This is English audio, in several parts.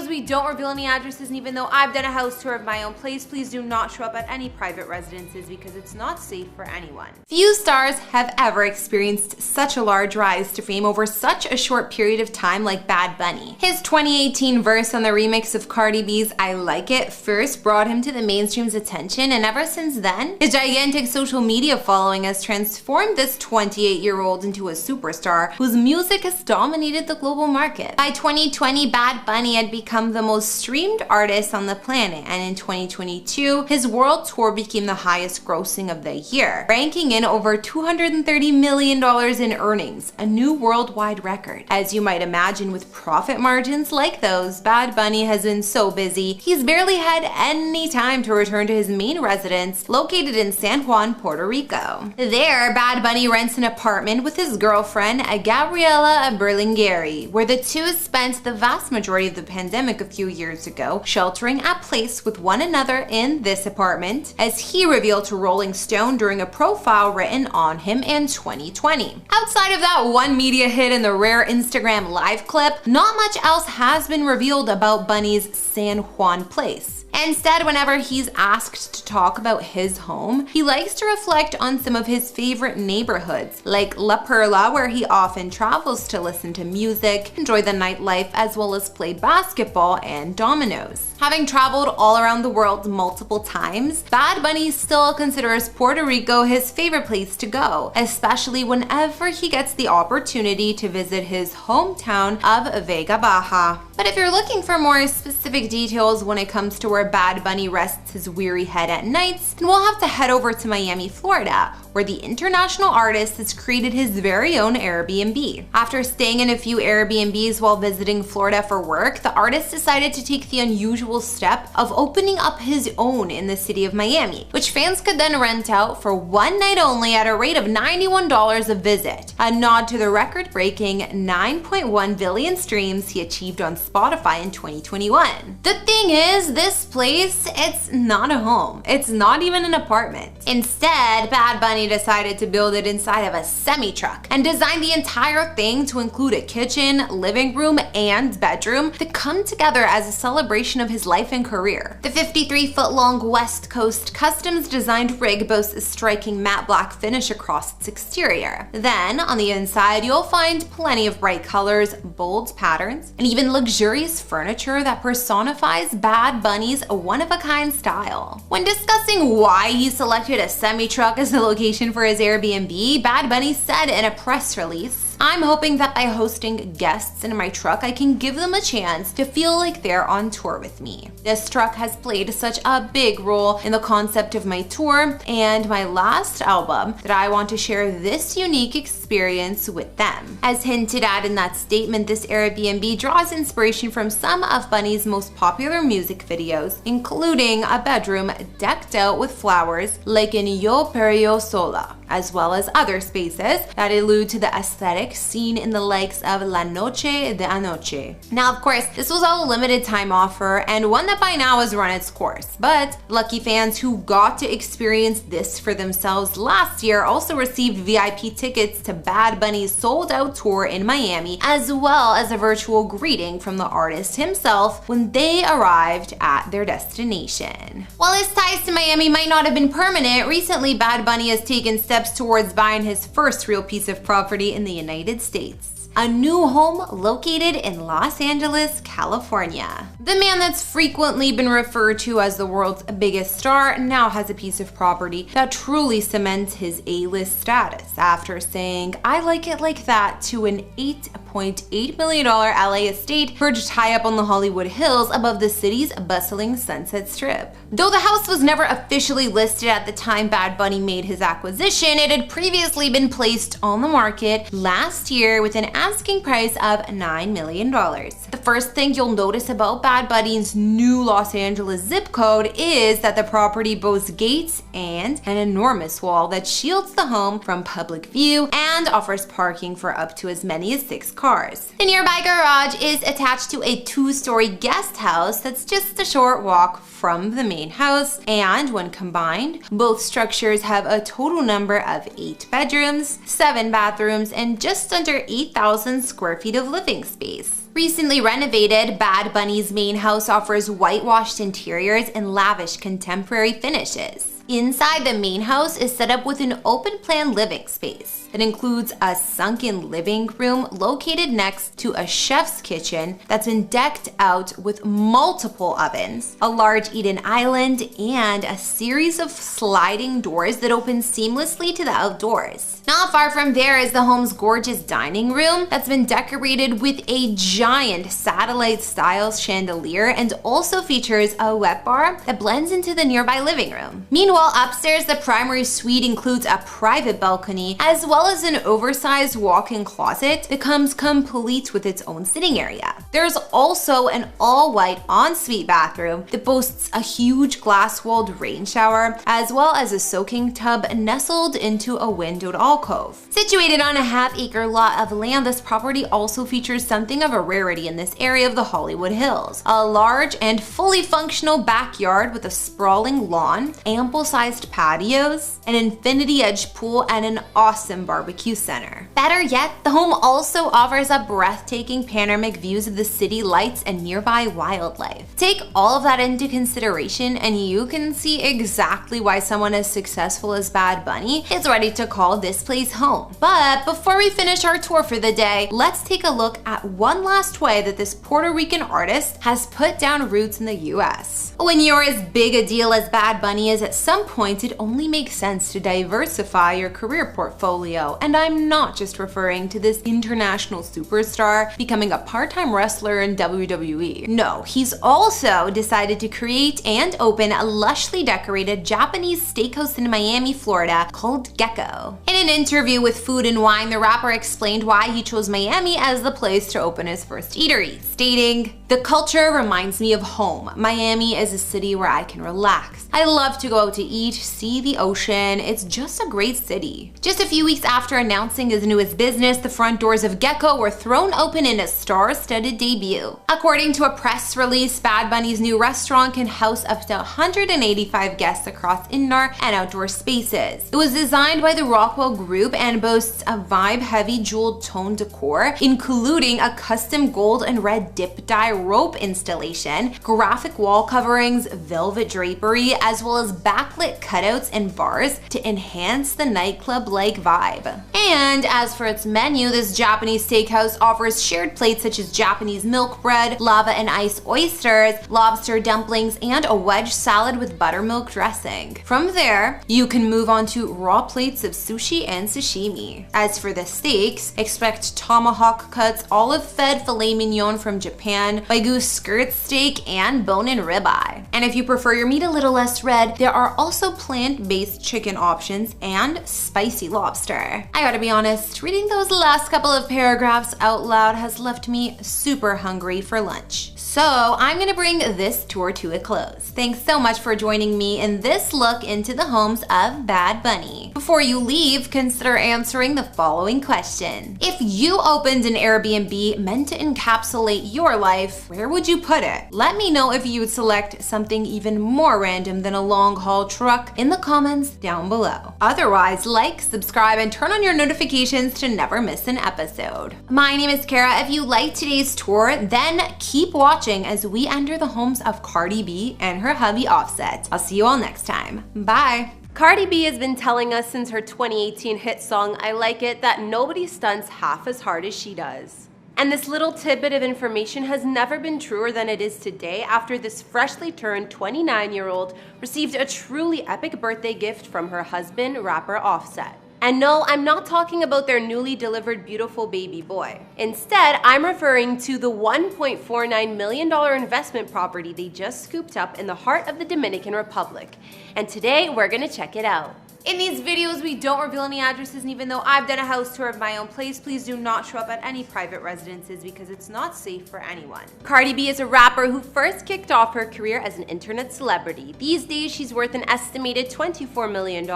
videos, we don't reveal any addresses, and even though I've done a house tour of my own place, please do not show up at any private residences because it's not safe for anyone. Few stars have ever experienced such a large rise to fame over such a short period of time like Bad Bunny. His 2018 verse on the remix of Cardi B's I Like It first brought him to the mainstream's attention, and ever since then, his gigantic social media following has transformed this 28-year-old into a superstar whose music has dominated the global market. By 2020, Bad Bunny had become the most streamed artist on the planet, and in 2022, his world tour became the highest grossing of the year, ranking in over $230 million in earnings, a new worldwide record. As you might imagine, with profit margins like those, Bad Bunny has been so busy, he's barely had any time to return to his main residence, located in San Juan, Puerto Rico. There, Bad Bunny rents an apartment with his girlfriend, Gabriela Berlingeri, where the two spent the vast majority of the pandemic a few years ago, sheltering at place with one another in this apartment, as he revealed to Rolling Stone during a profile written on him in 2020. Outside of that one media hit and the rare Instagram live clip, not much else has been revealed about Bunny's San Juan place. Instead, whenever he's asked to talk about his home, he likes to reflect on some of his favorite neighborhoods, like La Perla, where he often travels to listen to music, enjoy the nightlife, as well as play basketball and dominoes. Having traveled all around the world multiple times, Bad Bunny still considers Puerto Rico his favorite place to go, especially whenever he gets the opportunity to visit his hometown of Vega Baja. But if you're looking for more specific details when it comes to where Bad Bunny rests his weary head at nights, then we'll have to head over to Miami, Florida, where the international artist has created his very own Airbnb. After staying in a few Airbnbs while visiting Florida for work, the artist decided to take the unusual step of opening up his own in the city of Miami, which fans could then rent out for one night only at a rate of $91 a visit, a nod to the record-breaking 9.1 billion streams he achieved on Spotify in 2021. The thing is, this place, it's not a home. It's not even an apartment. Instead, Bad Bunny decided to build it inside of a semi-truck and designed the entire thing to include a kitchen, living room, and bedroom that come together as a celebration of his life and career. The 53-foot-long West Coast customs-designed rig boasts a striking matte black finish across its exterior. Then, on the inside, you'll find plenty of bright colors, bold patterns, and even luxurious furniture that personifies Bad Bunny's one-of-a-kind style. When discussing why he selected a semi-truck as the location for his Airbnb, Bad Bunny said in a press release, "I'm hoping that by hosting guests in my truck, I can give them a chance to feel like they're on tour with me. This truck has played such a big role in the concept of my tour and my last album that I want to share this unique experience with them." As hinted at in that statement, this Airbnb draws inspiration from some of Bunny's most popular music videos, including a bedroom decked out with flowers like in Yo Pereo Sola, as well as other spaces that allude to the aesthetic seen in the likes of La Noche de Anoche. Now, of course, this was all a limited time offer and one that by now has run its course, but lucky fans who got to experience this for themselves last year also received VIP tickets to Bad Bunny's sold-out tour in Miami, as well as a virtual greeting from the artist himself when they arrived at their destination. While his ties to Miami might not have been permanent, recently Bad Bunny has taken steps towards buying his first real piece of property in the United States. A new home located in Los Angeles, California. The man that's frequently been referred to as the world's biggest star now has a piece of property that truly cements his A-list status after saying, "I like it like that," to an $8.8 million LA estate perched high up on the Hollywood Hills above the city's bustling Sunset Strip. Though the house was never officially listed at the time Bad Bunny made his acquisition, it had previously been placed on the market last year with an asking price of $9 million. The first thing you'll notice about Bad Bunny's new Los Angeles zip code is that the property boasts gates and an enormous wall that shields the home from public view and offers parking for up to as many as 6 cars. The nearby garage is attached to a 2-story guest house that's just a short walk from the main house, and when combined, both structures have a total number of 8 bedrooms, 7 bathrooms, and just under 8,000 square feet of living space. Recently renovated, Bad Bunny's main house offers whitewashed interiors and lavish contemporary finishes. Inside, the main house is set up with an open-plan living space. It includes a sunken living room located next to a chef's kitchen that's been decked out with multiple ovens, a large eat-in island, and a series of sliding doors that open seamlessly to the outdoors. Not far from there is the home's gorgeous dining room that's been decorated with a giant satellite-style chandelier and also features a wet bar that blends into the nearby living room. Meanwhile, upstairs, the primary suite includes a private balcony as well as an oversized walk-in closet that comes complete with its own sitting area. There's also an all-white ensuite bathroom that boasts a huge glass-walled rain shower as well as a soaking tub nestled into a windowed alcove. Situated on a half-acre lot of land, this property also features something of a rarity in this area of the Hollywood Hills: a large and fully functional backyard with a sprawling lawn, ample-sized patios, an infinity-edge pool, and an awesome barbecue center. Better yet, the home also offers up breathtaking panoramic views of the city lights and nearby wildlife. Take all of that into consideration and you can see exactly why someone as successful as Bad Bunny is ready to call this place home. But before we finish our tour for the day, let's take a look at one last way that this Puerto Rican artist has put down roots in the US. When you're as big a deal as Bad Bunny is, at some point it only makes sense to diversify your career portfolio. And I'm not just referring to this international superstar becoming a part-time wrestler in WWE. No, he's also decided to create and open a lushly decorated Japanese steakhouse in Miami, Florida called Gecko. In an interview with Food and Wine, the rapper explained why he chose Miami as the place to open his first eatery, stating, "The culture reminds me of home. Miami is a city where I can relax. I love to go out to eat, see the ocean. It's just a great city." Just a few weeks after announcing his newest business, the front doors of Gecko were thrown open in a star-studded debut. According to a press release, Bad Bunny's new restaurant can house up to 185 guests across indoor and outdoor spaces. It was designed by the Rockwell Group and boasts a vibe-heavy jeweled tone decor, including a custom gold and red dip dye rope installation, graphic wall coverings, velvet drapery, as well as backlit cutouts and bars to enhance the nightclub-like vibe. And as for its menu, this Japanese steakhouse offers shared plates such as Japanese milk bread, lava and ice oysters, lobster dumplings, and a wedge salad with buttermilk dressing. From there, you can move on to raw plates of sushi and sashimi. As for the steaks, expect tomahawk cuts, olive-fed filet mignon from Japan, wagyu skirt steak, and bone-in ribeye. And if you prefer your meat a little less red, there are also plant-based chicken options and spicy lobster. I gotta be honest, reading those last couple of paragraphs out loud has left me super hungry for lunch. So I'm gonna bring this tour to a close. Thanks so much for joining me in this look into the homes of Bad Bunny. Before you leave, consider answering the following question. If you opened an Airbnb meant to encapsulate your life, where would you put it? Let me know if you would select something even more random than a long-haul truck in the comments down below. Otherwise, like, subscribe, and turn on your notifications to never miss an episode. My name is Kara. If you liked today's tour, then keep watching as we enter the homes of Cardi B and her hubby Offset. I'll see you all next time. Bye. Cardi B has been telling us since her 2018 hit song, "I Like It," that nobody stunts half as hard as she does. And this little tidbit of information has never been truer than it is today after this freshly turned 29-year-old received a truly epic birthday gift from her husband, rapper Offset. And no, I'm not talking about their newly delivered beautiful baby boy. Instead, I'm referring to the $1.49 million investment property they just scooped up in the heart of the Dominican Republic. And today, we're gonna check it out. In these videos, we don't reveal any addresses, and even though I've done a house tour of my own place, please do not show up at any private residences because it's not safe for anyone. Cardi B is a rapper who first kicked off her career as an internet celebrity. These days, she's worth an estimated $24 million,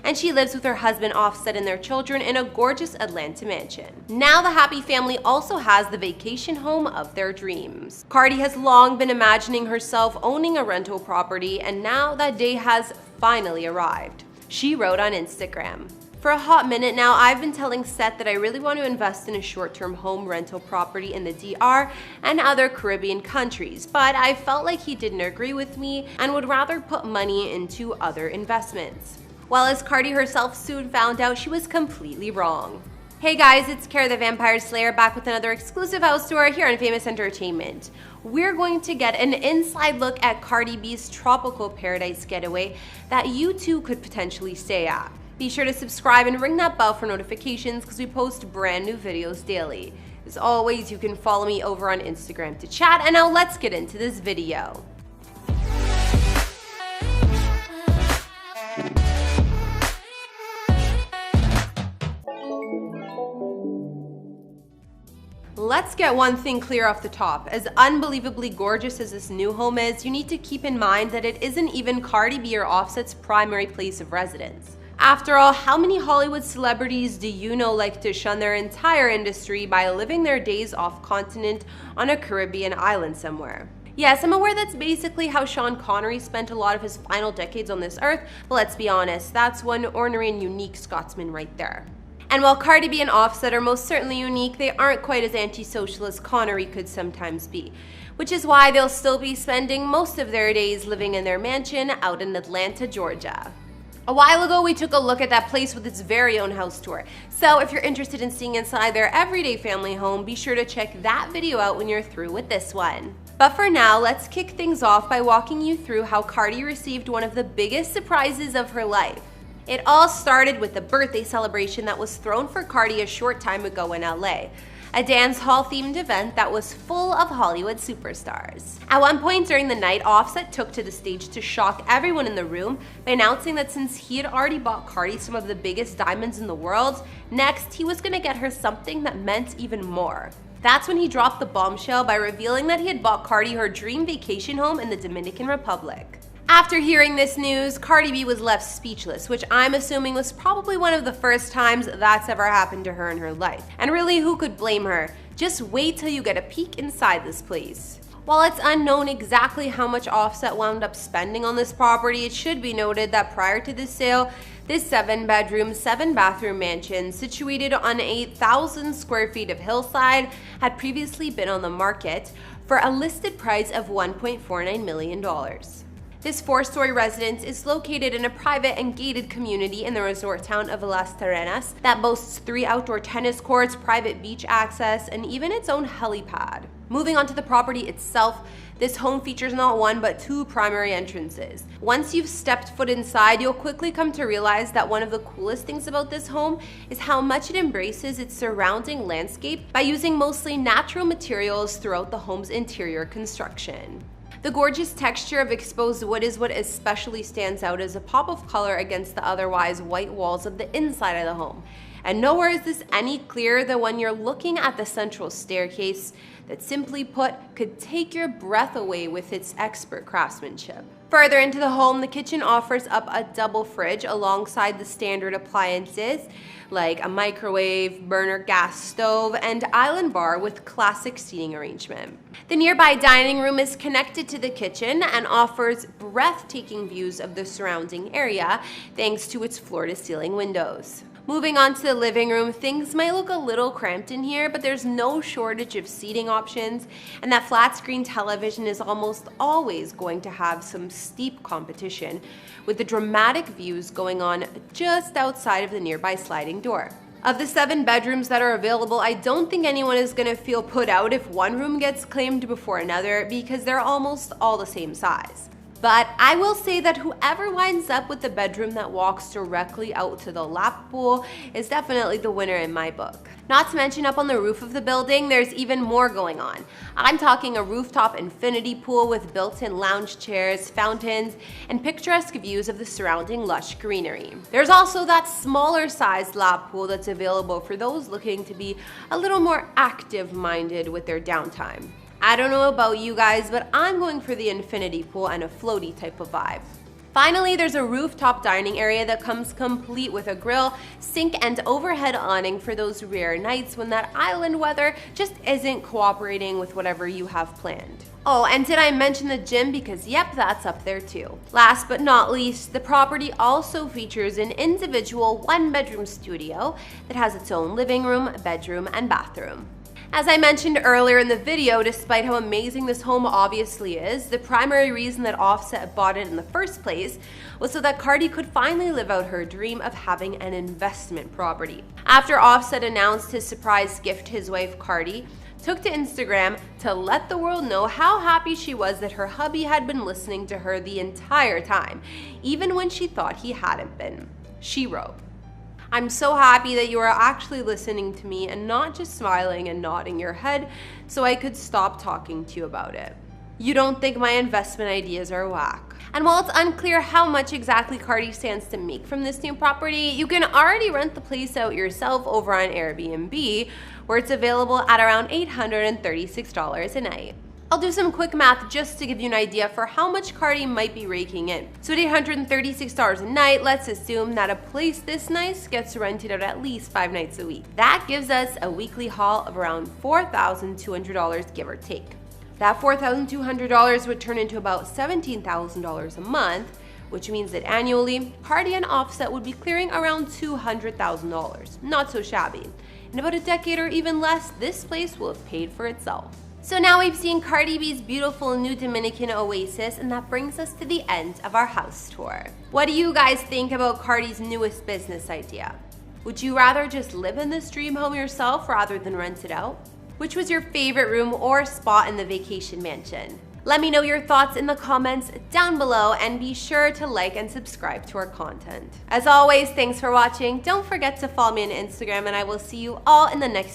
and she lives with her husband Offset and their children in a gorgeous Atlanta mansion. Now the happy family also has the vacation home of their dreams. Cardi has long been imagining herself owning a rental property, and now that day has finally arrived. She wrote on Instagram, For a hot minute now, I've been telling Zedd that I really want to invest in a short-term home rental property in the DR and other Caribbean countries, but I felt like he didn't agree with me and would rather put money into other investments. Well, as Cardi herself soon found out, she was completely wrong. Hey guys, it's Kara the Vampire Slayer back with another exclusive house tour here on Famous Entertainment. We're going to get an inside look at Cardi B's tropical paradise getaway that you too could potentially stay at. Be sure to subscribe and ring that bell for notifications because we post brand new videos daily. As always, you can follow me over on Instagram to chat, and now let's get into this video. Let's get one thing clear off the top. As unbelievably gorgeous as this new home is, you need to keep in mind that it isn't even Cardi B or Offset's primary place of residence. After all, how many Hollywood celebrities do you know like to shun their entire industry by living their days off-continent on a Caribbean island somewhere? Yes, I'm aware that's basically how Sean Connery spent a lot of his final decades on this earth, but let's be honest, that's one ornery and unique Scotsman right there. And while Cardi B and Offset are most certainly unique, they aren't quite as anti-social as Connery could sometimes be, which is why they'll still be spending most of their days living in their mansion out in Atlanta, Georgia. A while ago, we took a look at that place with its very own house tour. So if you're interested in seeing inside their everyday family home, be sure to check that video out when you're through with this one. But for now, let's kick things off by walking you through how Cardi received one of the biggest surprises of her life. It all started with a birthday celebration that was thrown for Cardi a short time ago in LA. A dance hall themed event that was full of Hollywood superstars. At one point during the night, Offset took to the stage to shock everyone in the room by announcing that since he had already bought Cardi some of the biggest diamonds in the world, next he was gonna get her something that meant even more. That's when he dropped the bombshell by revealing that he had bought Cardi her dream vacation home in the Dominican Republic. After hearing this news, Cardi B was left speechless, which I'm assuming was probably one of the first times that's ever happened to her in her life. And really, who could blame her? Just wait till you get a peek inside this place. While it's unknown exactly how much Offset wound up spending on this property, it should be noted that prior to this sale, this 7-bedroom, 7-bathroom mansion situated on 8,000 square feet of hillside had previously been on the market for a listed price of $1.49 million. This 4-story residence is located in a private and gated community in the resort town of Las Terrenas that boasts 3 outdoor tennis courts, private beach access, and even its own helipad. Moving on to the property itself, this home features not one but 2 primary entrances. Once you've stepped foot inside, you'll quickly come to realize that one of the coolest things about this home is how much it embraces its surrounding landscape by using mostly natural materials throughout the home's interior construction. The gorgeous texture of exposed wood is what especially stands out as a pop of color against the otherwise white walls of the inside of the home. And nowhere is this any clearer than when you're looking at the central staircase that, simply put, could take your breath away with its expert craftsmanship. Further into the home, the kitchen offers up a double fridge alongside the standard appliances like a microwave, burner gas stove, and island bar with classic seating arrangement. The nearby dining room is connected to the kitchen and offers breathtaking views of the surrounding area thanks to its floor-to-ceiling windows. Moving on to the living room, things might look a little cramped in here, but there's no shortage of seating options, and that flat screen television is almost always going to have some steep competition, with the dramatic views going on just outside of the nearby sliding door. Of the 7 bedrooms that are available, I don't think anyone is going to feel put out if one room gets claimed before another because they're almost all the same size. But I will say that whoever winds up with the bedroom that walks directly out to the lap pool is definitely the winner in my book. Not to mention, up on the roof of the building, there's even more going on. I'm talking a rooftop infinity pool with built-in lounge chairs, fountains, and picturesque views of the surrounding lush greenery. There's also that smaller sized lap pool that's available for those looking to be a little more active-minded with their downtime. I don't know about you guys, but I'm going for the infinity pool and a floaty type of vibe. Finally, there's a rooftop dining area that comes complete with a grill, sink, and overhead awning for those rare nights when that island weather just isn't cooperating with whatever you have planned. Oh, and did I mention the gym? Because yep, that's up there too. Last but not least, the property also features an individual one-bedroom studio that has its own living room, bedroom, and bathroom. As I mentioned earlier in the video, despite how amazing this home obviously is, the primary reason that Offset bought it in the first place was so that Cardi could finally live out her dream of having an investment property. After Offset announced his surprise gift to his wife Cardi, took to Instagram to let the world know how happy she was that her hubby had been listening to her the entire time, even when she thought he hadn't been. She wrote, "I'm so happy that you are actually listening to me and not just smiling and nodding your head so I could stop talking to you about it. You don't think my investment ideas are whack." And while it's unclear how much exactly Cardi stands to make from this new property, you can already rent the place out yourself over on Airbnb, where it's available at around $836 a night. I'll do some quick math just to give you an idea for how much Cardi might be raking in. So at $836 a night, let's assume that a place this nice gets rented out at least 5 nights a week. That gives us a weekly haul of around $4,200, give or take. That $4,200 would turn into about $17,000 a month, which means that annually, Cardi and Offset would be clearing around $200,000. Not so shabby. In about a decade or even less, this place will have paid for itself. So now we've seen Cardi B's beautiful new Dominican oasis, and that brings us to the end of our house tour. What do you guys think about Cardi's newest business idea? Would you rather just live in this dream home yourself rather than rent it out? Which was your favorite room or spot in the vacation mansion? Let me know your thoughts in the comments down below, and be sure to like and subscribe to our content. As always, thanks for watching. Don't forget to follow me on Instagram, and I will see you all in the next video.